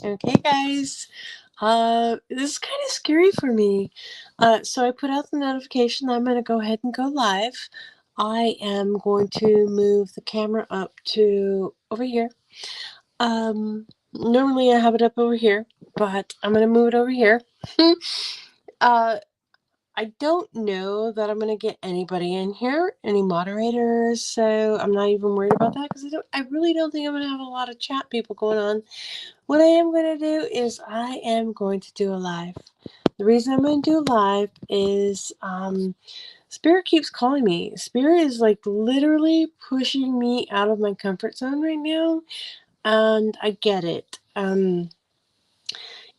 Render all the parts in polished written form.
Okay, guys. This is kind of scary for me. So I put out the notification that I'm going to go ahead and go live. I am going to move the camera up to over here. Normally I have it up over here, but I'm going to move it over here. uh, I don't know that I'm going to get anybody in here, any moderators, so I'm not even worried about that because I really don't think I'm going to have a lot of chat people going on. What I am going to do is I am going to do a live. The reason I'm going to do a live is Spirit keeps calling me. Spirit is like literally pushing me out of my comfort zone right now, and I get it.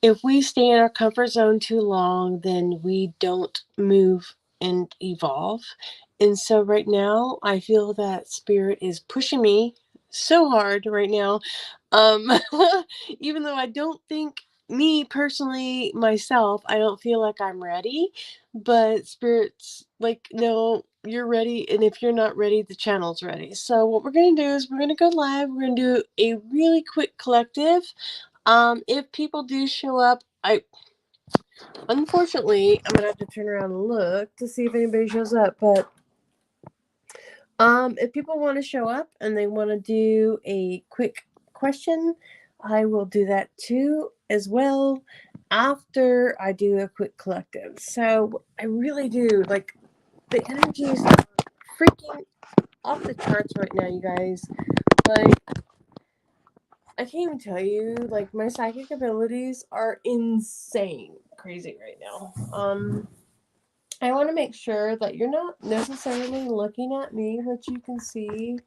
If we stay in our comfort zone too long, then we don't move and evolve. And so right now, I feel that Spirit is pushing me so hard right now. Um, Even though I don't think, me personally, myself, I don't feel like I'm ready, but Spirit's like, no, you're ready. And if you're not ready, the channel's ready. So what we're going to do is we're going to go live. We're going to do a really quick collective. If people do show up, unfortunately I'm gonna have to turn around and look to see if anybody shows up. But if people want to show up and they want to do a quick question, I will do that too as well after I do a quick collective. So I really do like the energies are freaking off the charts right now, you guys. Like I can't even tell you, like my psychic abilities are insane, crazy right now. I want to make sure that you're not necessarily looking at me, but you can see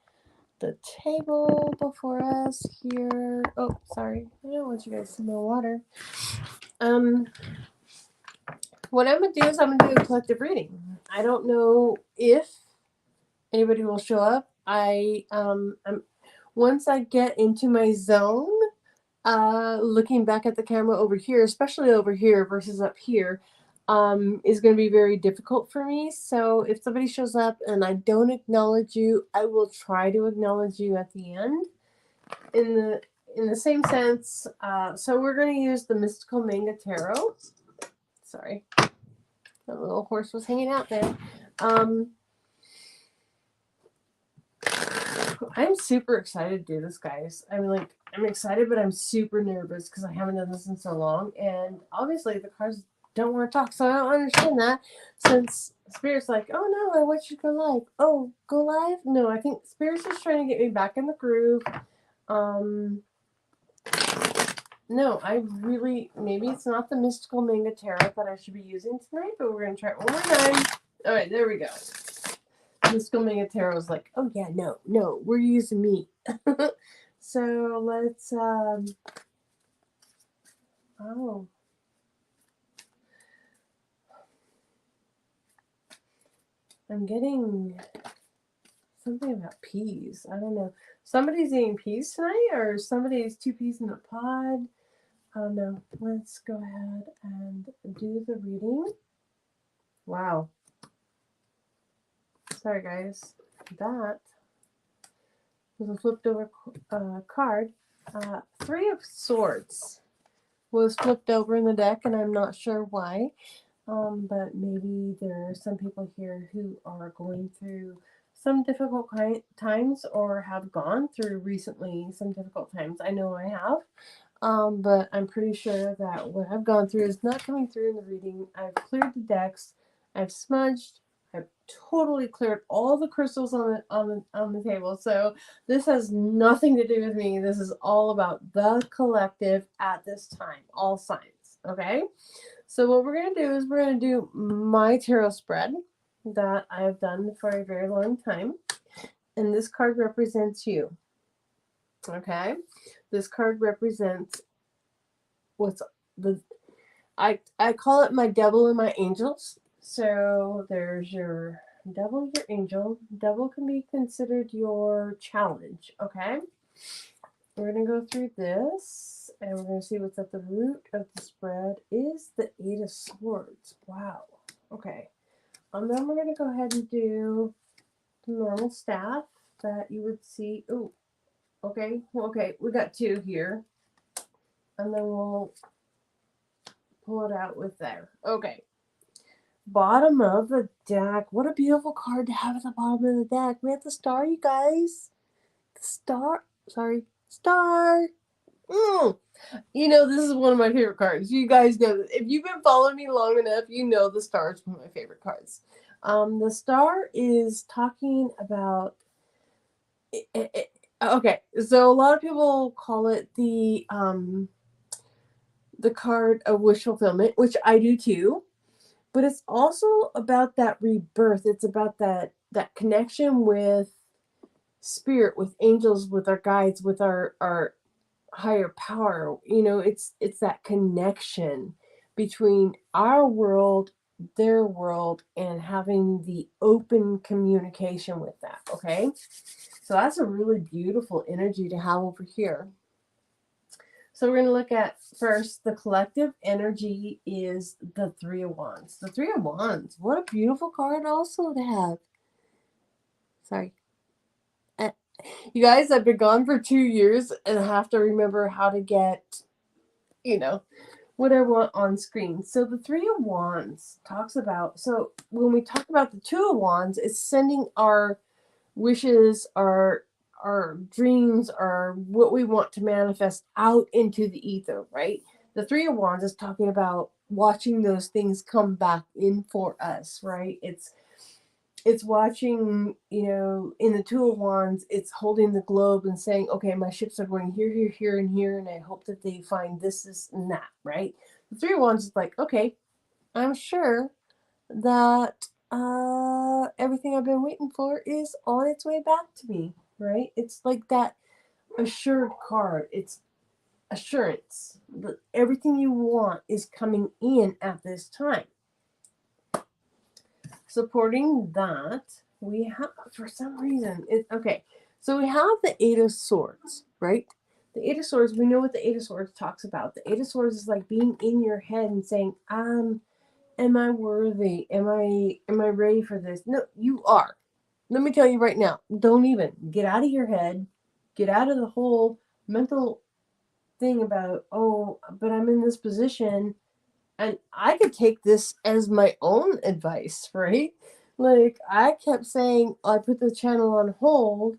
the table before us here. Oh, sorry, I don't want you guys to smell water. Um, what I'm gonna do is I'm gonna do a collective reading. I don't know if anybody will show up. I'm once I get into my zone. Looking back at the camera over here, especially over here versus up here, is going to be very difficult for me. So if somebody shows up and I don't acknowledge you, I will try to acknowledge you at the end. In the same sense, so we're going to use the Mystical Manga Tarot. Sorry, the little horse was hanging out there. I'm super excited to do this, guys. I mean, like, I'm excited, but I'm super nervous because I haven't done this in so long. And obviously, the cards don't want to talk, so I don't understand that. Since Spirit's like, oh no, I want you to go live. Oh, go live? No, I think Spirit's just trying to get me back in the groove. No, I really, maybe it's not the Mystical Manga Tarot that I should be using tonight, but we're going to try it one more time. All right, there we go. Mystical Manga Tarot was like, oh yeah, no, we're using me. So let's, oh. I'm getting something about peas. I don't know. Somebody's eating peas tonight, or somebody's 2 peas in a pod. I don't know. Let's go ahead and do the reading. Wow. Sorry, guys. That was a flipped over card. 3 of Swords was flipped over in the deck, and I'm not sure why. But maybe there are some people here who are going through some difficult times or have gone through recently some difficult times. I know I have. But I'm pretty sure that what I've gone through is not coming through in the reading. I've cleared the decks. I've smudged. I've totally cleared all the crystals on the table. So this has nothing to do with me. This is all about the collective at this time. All signs. Okay. So what we're going to do is we're going to do my tarot spread that I've done for a very long time. And this card represents you. Okay? This card represents what's the I call it my devil and my angels. So there's your devil, your angel. Devil can be considered your challenge, okay? We're going to go through this, and we're going to see what's at the root of the spread is the 8 of Swords. Wow. Okay. Then we're going to go ahead and do the normal staff that you would see. Oh, okay. Okay, we got 2 here. and then we'll pull it out with there. Okay. Bottom of the deck. What a beautiful card to have at the bottom of the deck. We have the star, you guys. The star. Sorry. Star. You know, this is one of my favorite cards. You guys know this. If you've been following me long enough, you know the star is one of my favorite cards. The star is talking about... okay, so a lot of people call it the card of wish fulfillment, which I do too. But it's also about that rebirth. It's about that connection with spirit, with angels, with our guides, with our higher power. You know, it's that connection between our world, their world, and having the open communication with that. Okay, so that's a really beautiful energy to have over here. So we're going to look at first the collective energy is the Three of Wands. The Three of Wands. What a beautiful card also to have. Sorry. You guys, I've been gone for 2 years and I have to remember how to get, you know, what I want on screen. So the Three of Wands talks about, so when we talk about the Two of Wands, it's sending our wishes, our dreams, are what we want to manifest out into the ether, right? The Three of Wands is talking about watching those things come back in for us, right? It's watching, you know, in the Two of Wands, it's holding the globe and saying, okay, my ships are going here, here, here, and here, and I hope that they find this, and that, right? The Three of Wands is like, okay, I'm sure that everything I've been waiting for is on its way back to me, right? It's like that assured card. It's assurance that everything you want is coming in at this time. Supporting that, we have, for some reason, okay, so we have the Eight of Swords, right? The Eight of Swords, we know what the Eight of Swords talks about. The Eight of Swords is like being in your head and saying, am I worthy? Am I ready for this? No, you are. Let me tell you right now, don't even get out of your head, get out of the whole mental thing about, oh, but I'm in this position. And I could take this as my own advice, right? Like, I kept saying, I put the channel on hold.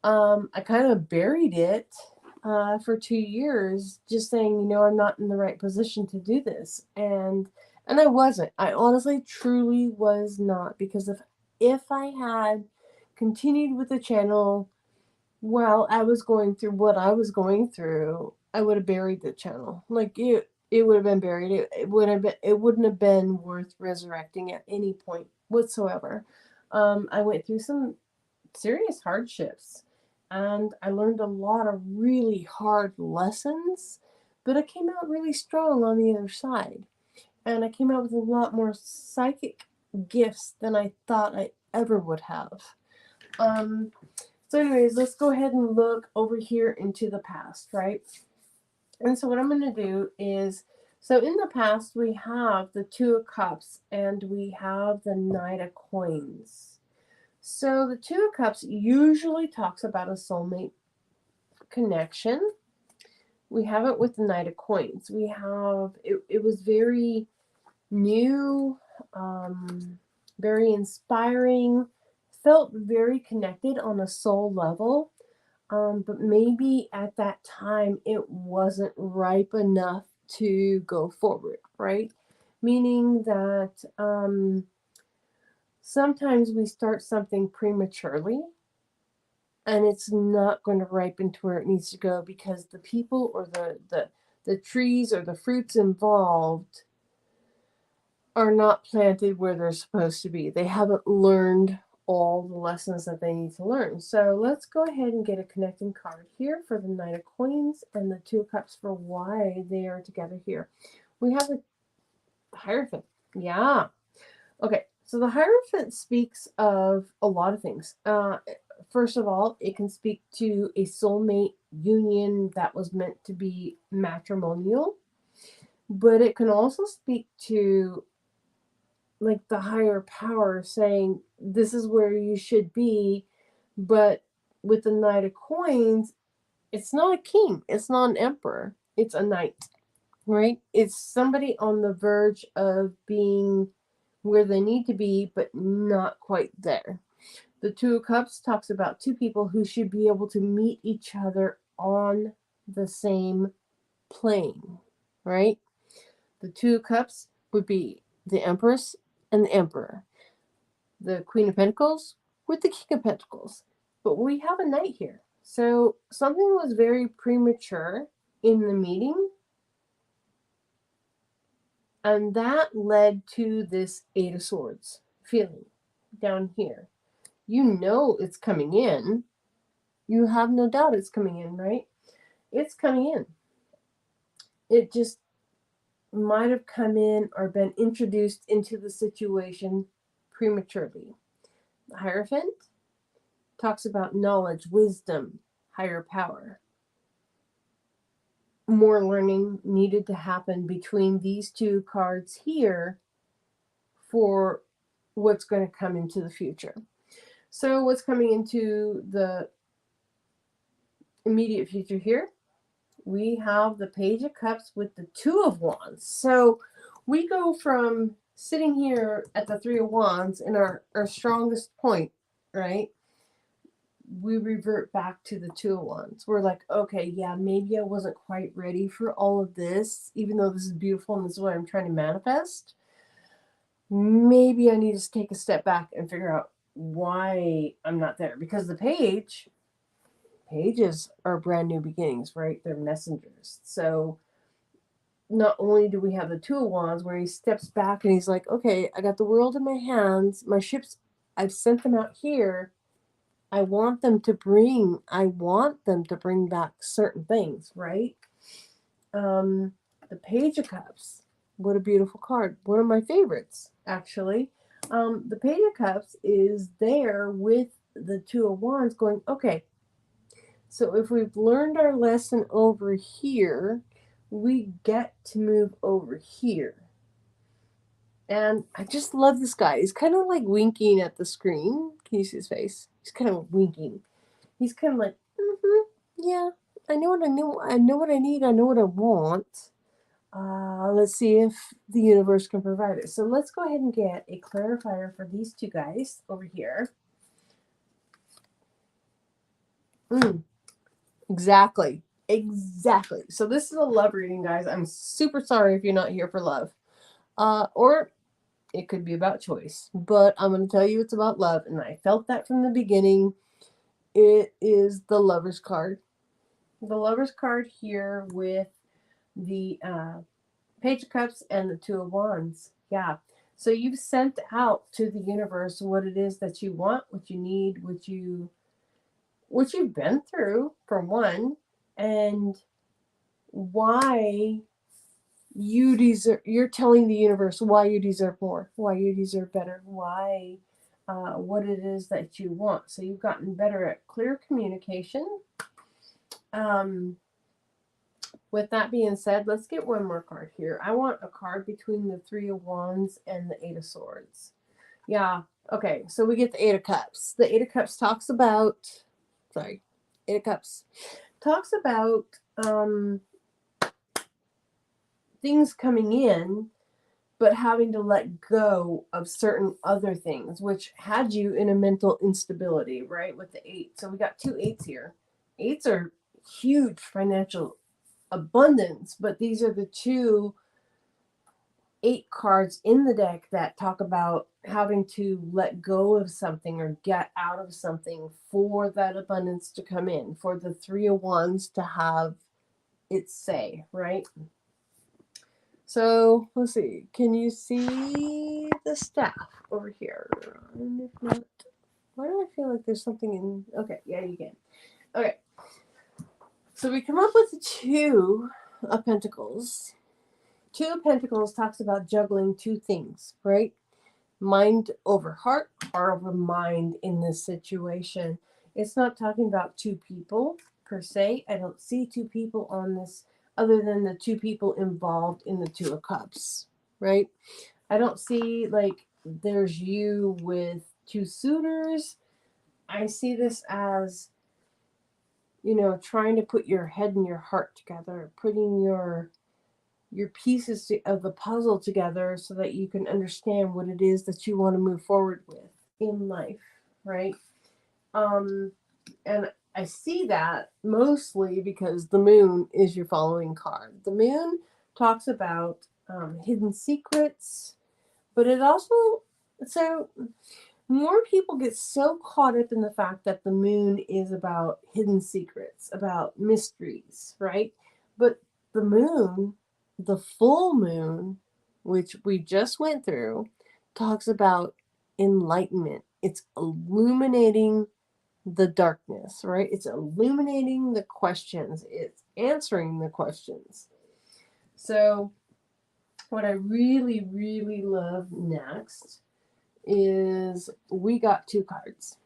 I kind of buried it for 2 years, just saying, you know, I'm not in the right position to do this. And I wasn't. I honestly, truly was not. Because if I had continued with the channel while I was going through what I was going through, I would have buried the channel. Like, it would have been buried. It wouldn't have been worth resurrecting at any point whatsoever. I went through some serious hardships, and I learned a lot of really hard lessons, but I came out really strong on the other side. And I came out with a lot more psychic gifts than I thought I ever would have. So anyways, let's go ahead and look over here into the past, right? And so what I'm going to do is, so in the past we have the Two of Cups and we have the Knight of Coins. So the Two of Cups usually talks about a soulmate connection. We have it with the Knight of Coins. We have, it was very new, very inspiring, felt very connected on a soul level. But maybe at that time it wasn't ripe enough to go forward, right? Meaning that sometimes we start something prematurely and it's not going to ripen to where it needs to go because the people or the trees or the fruits involved are not planted where they're supposed to be. They haven't learned all the lessons that they need to learn. So let's go ahead and get a connecting card here for the Knight of Coins and the Two of Cups for why they are together here. We have the Hierophant. Yeah. Okay. So the Hierophant speaks of a lot of things. First of all, it can speak to a soulmate union that was meant to be matrimonial, but it can also speak to like the higher power saying this is where you should be. But with the Knight of Coins, it's not a king, it's not an emperor, It's a knight, right? It's somebody on the verge of being where they need to be, but not quite there. The Two of Cups talks about two people who should be able to meet each other on the same plane, right? The Two of Cups would be the Empress and the Emperor. The Queen of Pentacles with the King of Pentacles. But we have a knight here. So something was very premature in the meeting. And that led to this Eight of Swords feeling down here. You know it's coming in. You have no doubt it's coming in, right? It's coming in. It just might have come in or been introduced into the situation prematurely. The Hierophant talks about knowledge, wisdom, higher power. More learning needed to happen between these two cards here for what's going to come into the future. So what's coming into the immediate future here? We have the Page of Cups with the Two of Wands. So we go from sitting here at the Three of Wands in our strongest point, right? We revert back to the Two of Wands. We're like, okay, yeah, maybe I wasn't quite ready for all of this, even though this is beautiful and this is what I'm trying to manifest. Maybe I need to take a step back and figure out why I'm not there. Because the pages are brand new beginnings, right? They're messengers. So not only do we have the Two of Wands where he steps back and he's like, okay, I got the world in my hands. My ships, I've sent them out here. I want them to bring back certain things, right? The Page of Cups. What a beautiful card. One of my favorites, actually. The Page of Cups is there with the Two of Wands going, okay, so if we've learned our lesson over here, we get to move over here. And I just love this guy. He's kind of like winking at the screen. Can you see his face? He's kind of winking. He's kind of like, yeah, I know what I know. I know what I need. I know what I want. Let's see if the universe can provide it. So let's go ahead and get a clarifier for these two guys over here. Exactly. So this is a love reading, guys. I'm super sorry if you're not here for love. Or it could be about choice. But I'm going to tell you it's about love. And I felt that from the beginning. It is the Lover's card. The Lover's card here with the Page of Cups and the Two of Wands. Yeah. So you've sent out to the universe what it is that you want, what you need, what you've been through, for one, and why you deserve. You're telling the universe why you deserve more, why you deserve better, why what it is that you want. So you've gotten better at clear communication. With that being said, let's get one more card here. I want a card between the Three of Wands and the Eight of Swords. Yeah. Okay. So we get the Eight of Cups. The Eight of Cups talks about, Eight of Cups talks about things coming in, but having to let go of certain other things, which had you in a mental instability, right? With the eight. So we got two eights here. Eights are huge financial abundance, but these are the two 8 cards in the deck that talk about having to let go of something or get out of something for that abundance to come in, for the Three of Wands to have its say, right? So let's see. Can you see the staff over here? And if not, why do I feel like there's something in? Okay, yeah, you can. Okay. So we come up with the Two of Pentacles. Two of Pentacles talks about juggling two things, right? Mind over heart, heart over mind in this situation. It's not talking about two people per se. I don't see two people on this other than the two people involved in the Two of Cups, right? I don't see like there's you with two suitors. I see this as you know, trying to put your head and your heart together, putting your pieces of the puzzle together so that you can understand what it is that you want to move forward with in life, right? And I see that mostly because the moon is your following card. The moon talks about hidden secrets, but it also, so more people get so caught up in the fact that the moon is about hidden secrets, about mysteries, right? But the moon, the full moon, which we just went through, talks about enlightenment. It's illuminating the darkness, right? It's illuminating the questions, it's answering the questions. So, what I really, really love next is we got two cards.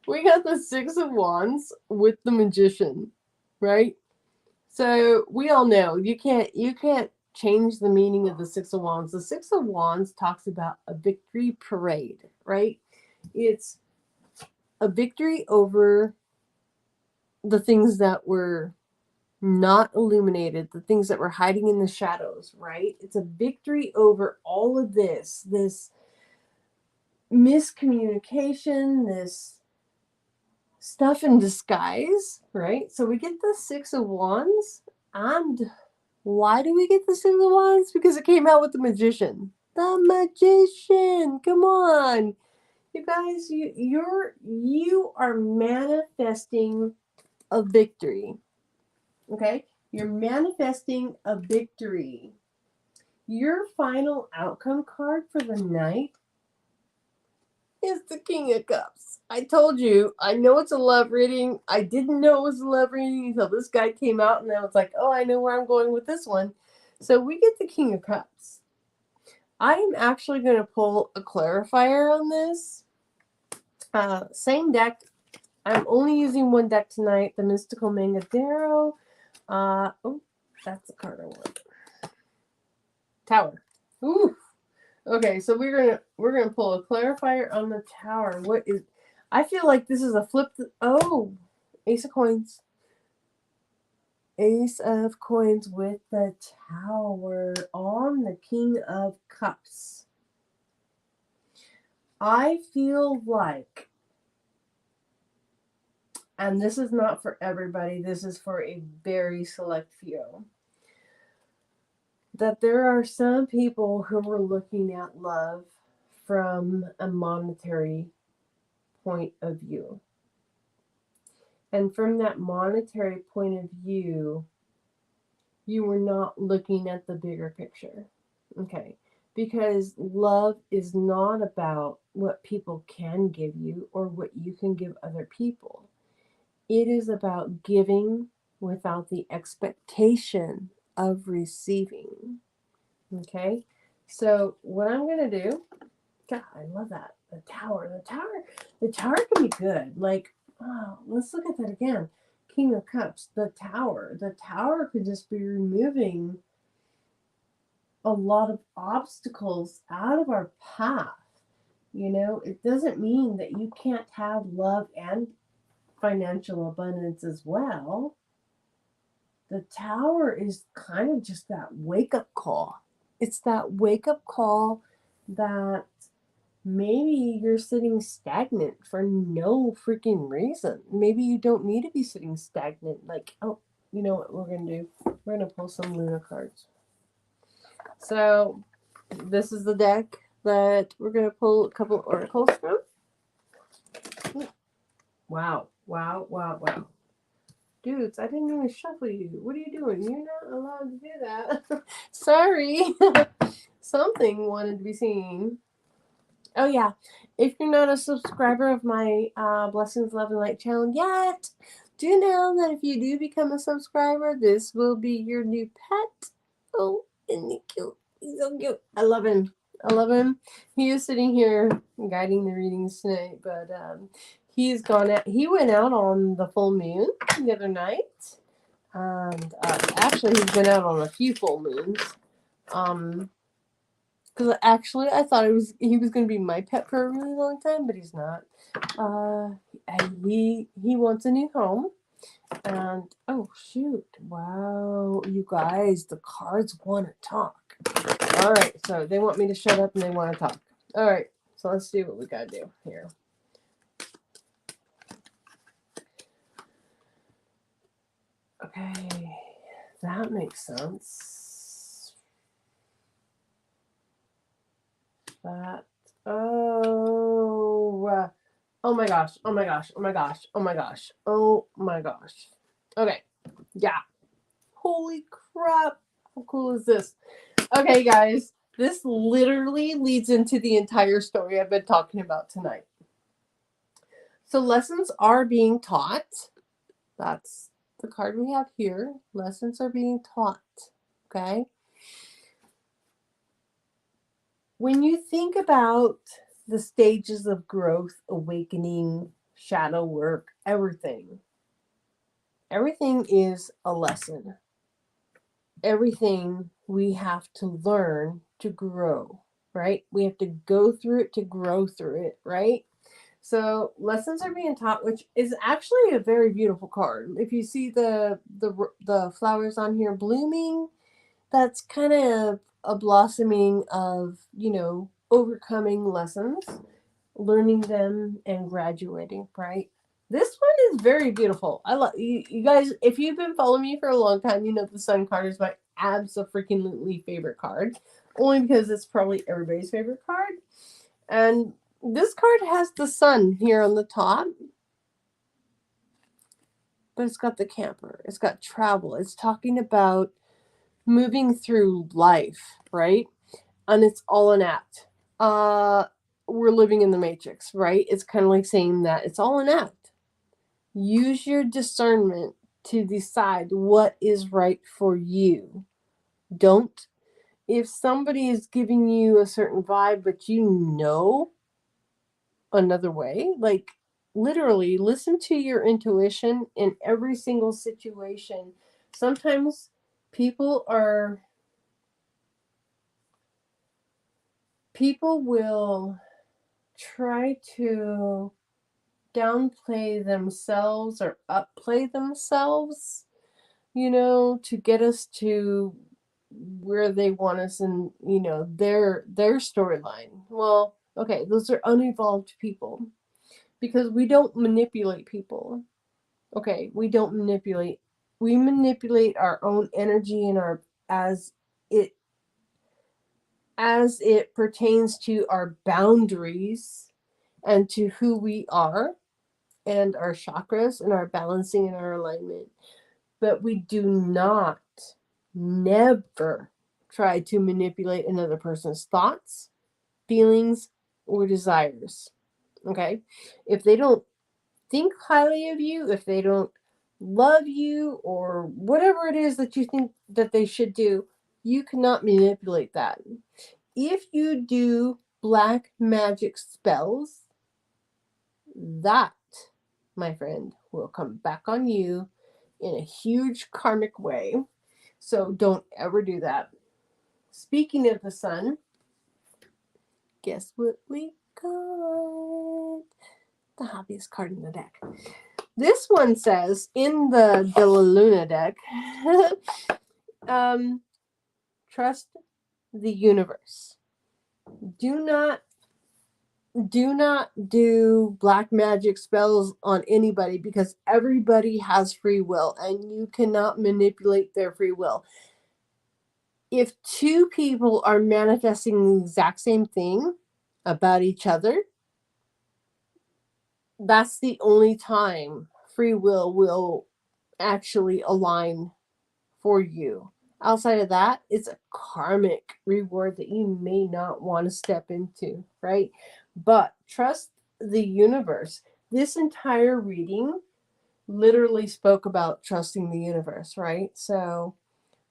We got the Six of Wands with the Magician, right? So we all know you can't change the meaning of the Six of Wands. The Six of Wands talks about a victory parade, right? It's a victory over the things that were not illuminated, the things that were hiding in the shadows, right? It's a victory over all of this miscommunication, this stuff in disguise, right? So we get the Six of Wands. And why do we get the Six of Wands? Because it came out with the Magician. The Magician. Come on. You guys, you are manifesting a victory. Okay? You're manifesting a victory. Your final outcome card for the night is the King of Cups. I told you, I know it's a love reading. I didn't know it was a love reading until this guy came out, and I was like, oh, I know where I'm going with this one. So we get the King of Cups. I am actually going to pull a clarifier on this. Same deck. I'm only using one deck tonight, the Mystical Mangadero. Oh, that's the card I want. Tower. Ooh. Okay, so we're gonna pull a clarifier on the Tower. What is? I feel like this is a flip. Oh, Ace of Coins. Ace of Coins with the Tower on the King of Cups. I feel like, and this is not for everybody. This is for a very select few. That there are some people who are looking at love from a monetary point of view. And from that monetary point of view, you were not looking at the bigger picture. Okay. Because love is not about what people can give you or what you can give other people. It is about giving without the expectation of receiving. Okay, so what I'm going to do, God, I love that. The Tower can be good. Like, oh, let's look at that again. King of Cups, the Tower could just be removing a lot of obstacles out of our path. You know, it doesn't mean that you can't have love and financial abundance as well. The Tower is kind of just that wake-up call. It's that wake-up call that maybe you're sitting stagnant for no freaking reason. Maybe you don't need to be sitting stagnant. Like, oh, you know what we're going to do? We're going to pull some Luna cards. So, this is the deck that we're going to pull a couple of oracles from. Wow. Dudes, I didn't even shuffle you. What are you doing? You're not allowed to do that. Sorry. Something wanted to be seen. Oh, yeah. If you're not a subscriber of my Blessings, Love, and Light channel yet, do know that if you do become a subscriber, this will be your new pet. Oh, isn't he cute? He's so cute. I love him. He is sitting here guiding the readings tonight, but he's gone out. He went out on the full moon the other night. And actually, he's been out on a few full moons. Because actually, I thought he was going to be my pet for a really long time, but he's not. And he wants a new home. And oh shoot! Wow, you guys, the cards want to talk. All right, so they want me to shut up and they want to talk. All right, so let's do what we gotta do here. Okay, that makes sense. That oh my gosh, oh my gosh, oh my gosh, oh my gosh, oh my gosh. Okay, yeah. Holy crap! How cool is this? Okay, guys, this literally leads into the entire story I've been talking about tonight. So lessons are being taught. That's the card we have here. Lessons are being taught. Okay. When you think about the stages of growth, awakening, shadow work, everything is a lesson. Everything we have to learn to grow, right? We have to go through it to grow through it, right? So lessons are being taught, which is actually a very beautiful card. If you see the flowers on here blooming, that's kind of a blossoming of, overcoming lessons, learning them, and graduating, right? This one is very beautiful. I love you guys. If you've been following me for a long time, you know the Sun card is my absolutely favorite card, only because it's probably everybody's favorite card. And this card has the sun here on the top, but it's got the camper. It's got travel. It's talking about moving through life, right? And it's all an act. We're living in the matrix, right? It's kind of like saying that it's all an act. Use your discernment to decide what is right for you. Don't, if somebody is giving you a certain vibe, but you know another way, like literally listen to your intuition in every single situation. Sometimes people will try to downplay themselves or upplay themselves, to get us to where they want us in, their storyline. Well, okay, those are unevolved people because we don't manipulate people. Okay, we don't manipulate. We manipulate our own energy and our it as it pertains to our boundaries and to who we are and our chakras and our balancing and our alignment. But we do not, never try to manipulate another person's thoughts, feelings, or desires. Okay? If they don't think highly of you, if they don't love you, or whatever it is that you think that they should do, you cannot manipulate that. If you do black magic spells, that, my friend, will come back on you in a huge karmic way. So don't ever do that. Speaking of the sun, guess what we got? The happiest card in the deck. This one says in the De La Luna deck, trust the universe. Do not do black magic spells on anybody because everybody has free will and you cannot manipulate their free will. If two people are manifesting the exact same thing about each other, that's the only time free will actually align for you. Outside of that, it's a karmic reward that you may not want to step into, right? But trust the universe. This entire reading literally spoke about trusting the universe, right? So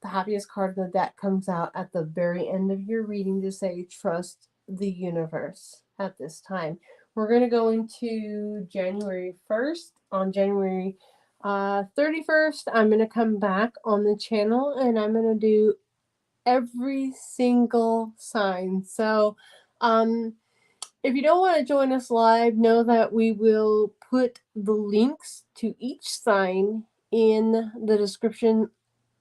the happiest card of the deck comes out at the very end of your reading to say trust the universe at this time. We're going to go into January 1st. On January 31st, I'm going to come back on the channel and I'm going to do every single sign. So if you don't want to join us live, know that we will put the links to each sign in the description.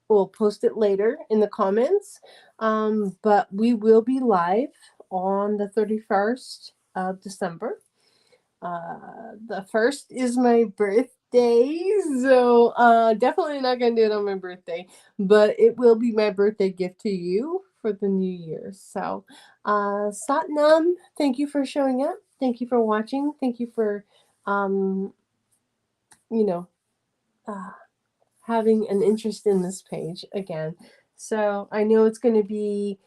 We'll post it later in the comments. But we will be live on the 31st of December. The first is my birthday, so definitely not gonna do it on my birthday, but it will be my birthday gift to you for the new year. So, Satnam, thank you for showing up. Thank you for watching. Thank you for, um, you know, uh, having an interest in this page again. So I know it's going to be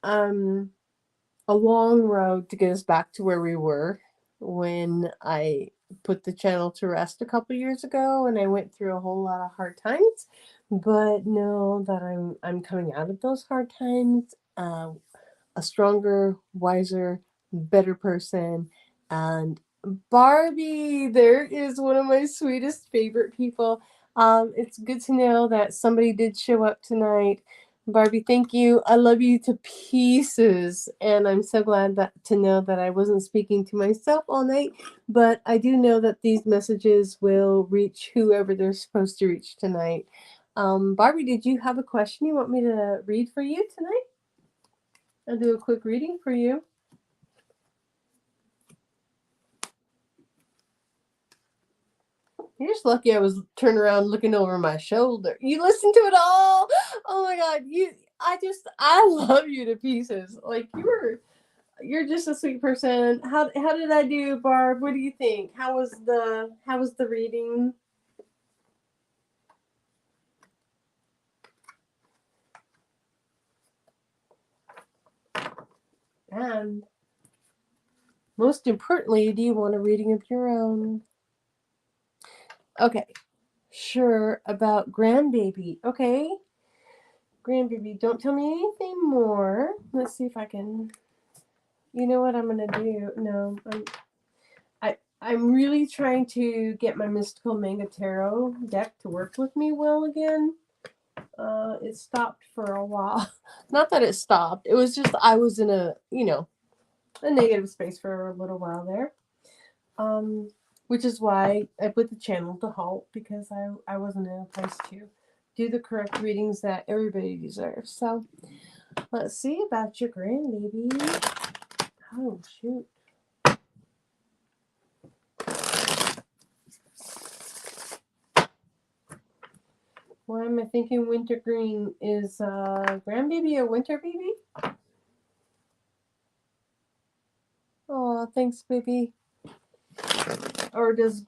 um, a long road to get us back to where we were when I put the channel to rest a couple years ago, and I went through a whole lot of hard times. But know that I'm coming out of those hard times a stronger, wiser, better person. And Barbie, there is one of my sweetest favorite people. It's good to know that somebody did show up tonight. Barbie, thank you. I love you to pieces. And I'm so glad to know that I wasn't speaking to myself all night. But I do know that these messages will reach whoever they're supposed to reach tonight. Barbie, did you have a question you want me to read for you tonight? I'll do a quick reading for you. You're just lucky I was turning around looking over my shoulder. You listened to it all? Oh my god, I love you to pieces. Like you're just a sweet person. How did I do, Barb? What do you think? How was the reading? And most importantly, do you want a reading of your own? Okay. Sure, about grandbaby. Okay. Grandbaby, don't tell me anything more. Let's see if I can. You know what I'm gonna do? No, I'm really trying to get my Mystical Manga Tarot deck to work with me well again. It stopped for a while. Not that it stopped. It was just I was in a negative space for a little while there. Which is why I put the channel to halt, because I wasn't in a place to do the correct readings that everybody deserves. So let's see about your grandbaby. Oh shoot. Why am I thinking winter green? Is grandbaby a winter baby? Oh, thanks, baby. Or does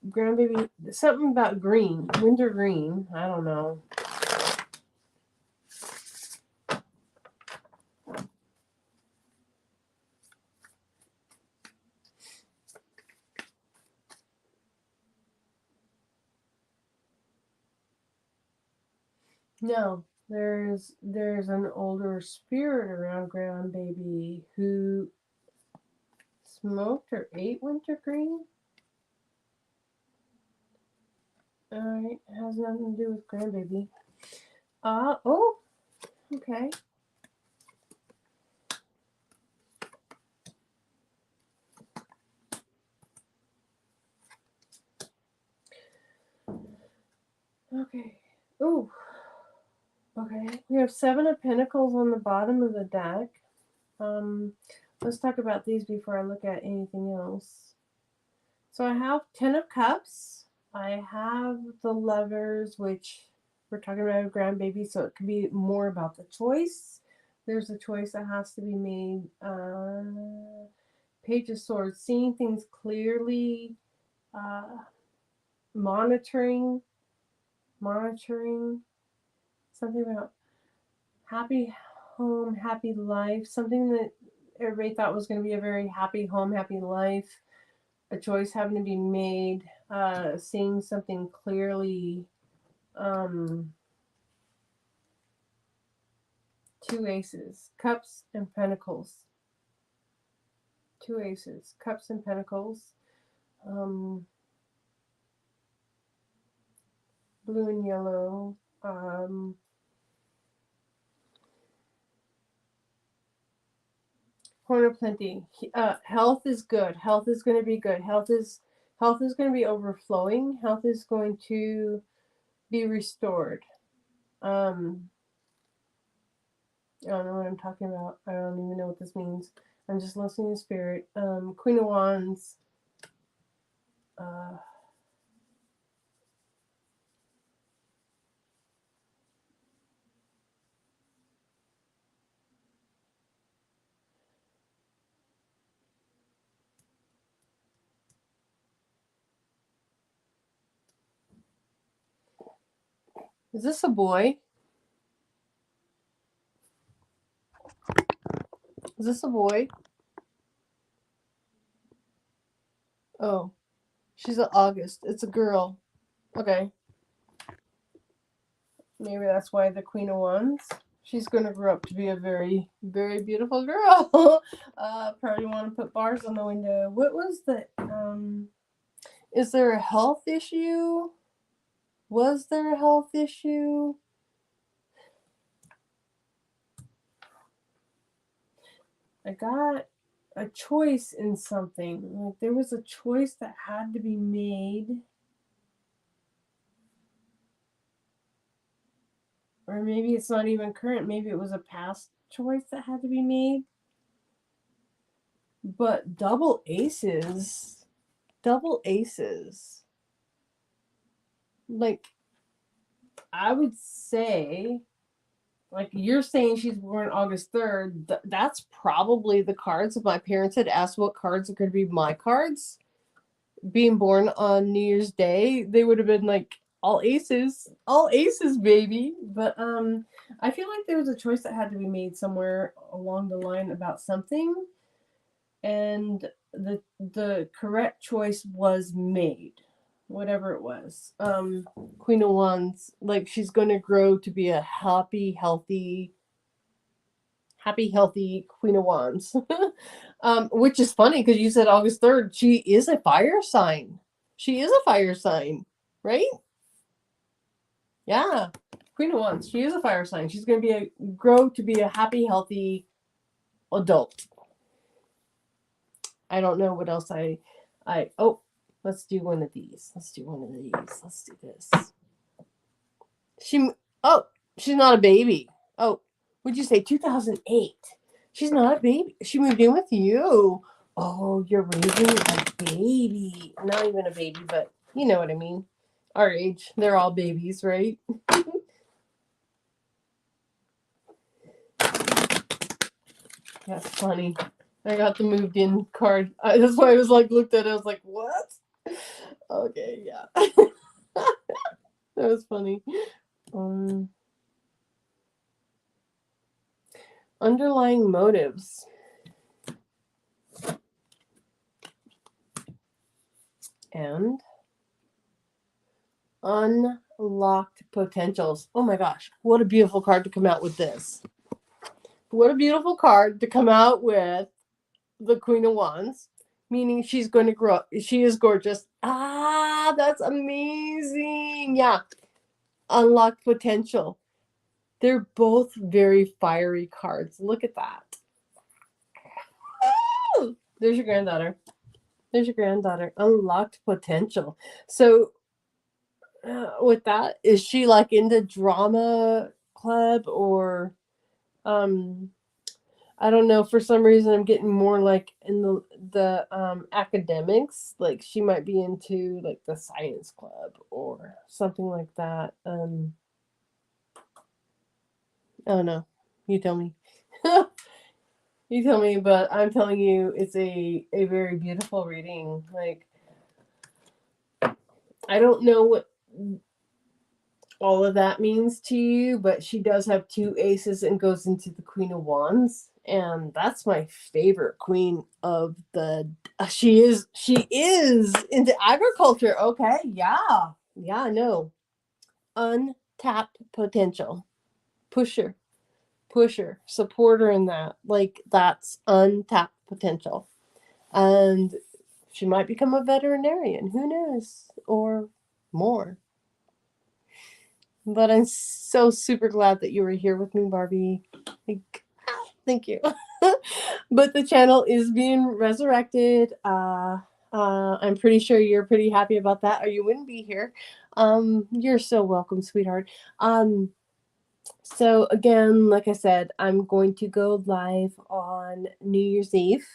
grandbaby something about green? Winter green? I don't know. No, there's an older spirit around grandbaby who smoked or ate winter green. Alright, has nothing to do with grandbaby. Oh, okay. Okay. Ooh. Okay. We have 7 of Pentacles on the bottom of the deck. Let's talk about these before I look at anything else. So I have 10 of Cups. I have the Lovers, which we're talking about a grandbaby, so it could be more about the choice. There's a choice that has to be made. Page of Swords, seeing things clearly, monitoring, something about happy home, happy life, something that everybody thought was going to be a very happy home, happy life, a choice having to be made, seeing something clearly. 2 aces, Cups and Pentacles. 2 aces, Cups and Pentacles. Blue and yellow. Corn of plenty. Health is good. Health is going to be good. Health is going to be overflowing. Health is going to be restored. I don't know what I'm talking about. I don't even know what this means. I'm just listening to spirit. Queen of Wands. Is this a boy? Is this a boy? Oh, she's an August. It's a girl. Okay. Maybe that's why the Queen of Wands. She's going to grow up to be a very, very beautiful girl. Probably want to put bars on the window. What was the, is there a health issue? Was there a health issue? I got a choice in something. Like there was a choice that had to be made. Or maybe it's not even current. Maybe it was a past choice that had to be made. But double aces. Like, I would say, like you're saying she's born August 3rd. That's probably the cards. If my parents had asked what cards are going to be my cards, being born on New Year's Day, they would have been like, all aces, baby. But I feel like there was a choice that had to be made somewhere along the line about something, and the correct choice was made, whatever it was. Queen of Wands, like she's going to grow to be a happy, healthy Queen of Wands. Which is funny because you said August 3rd. She is a fire sign. Right? Yeah. Queen of Wands. She is a fire sign. She's going to grow to be a happy, healthy adult. I don't know what else let's do one of these. Let's do this. She's not a baby. Oh, would you say 2008? She's not a baby. She moved in with you. Oh, you're raising a baby. Not even a baby, but you know what I mean. Our age, they're all babies, right? That's funny. I got the moved in card. That's why I was like, looked at it. I was like, what? Okay, yeah. That was funny. Underlying motives. And unlocked potentials. Oh my gosh, what a beautiful card to come out with this. What a beautiful card to come out with the Queen of Wands, meaning she's going to grow up. She is gorgeous. That's amazing. Yeah. Unlocked potential. They're both very fiery cards. Look at that. Oh, there's your granddaughter. Unlocked potential. So with that, is she like into drama club or I don't know, for some reason I'm getting more like in the academics, like she might be into like the science club or something like that. I don't know. You tell me. You tell me, but I'm telling you it's a very beautiful reading. Like I don't know what all of that means to you, but she does have 2 aces and goes into the Queen of Wands, and that's my favorite queen of the she is into agriculture. Okay, yeah, no, untapped potential. Pusher, support her in that. Like that's untapped potential, and she might become a veterinarian, who knows, or more. But I'm so super glad that you were here with me, Barbie. Thank you. But the channel is being resurrected. I'm pretty sure you're pretty happy about that, or you wouldn't be here. You're so welcome, sweetheart. So again, like I said, I'm going to go live on New Year's Eve.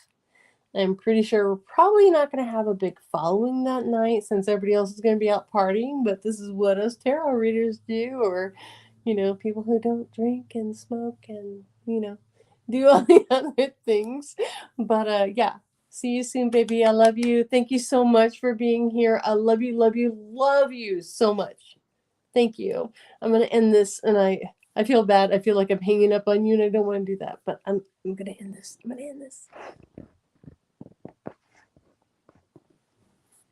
I'm pretty sure we're probably not going to have a big following that night since everybody else is going to be out partying, but this is what us tarot readers do, or, people who don't drink and smoke and, do all the other things. But yeah, see you soon, baby. I love you. Thank you so much for being here. I love you, love you, love you so much. Thank you. I'm going to end this, and I feel bad. I feel like I'm hanging up on you, and I don't want to do that, but I'm going to end this. I'm going to end this.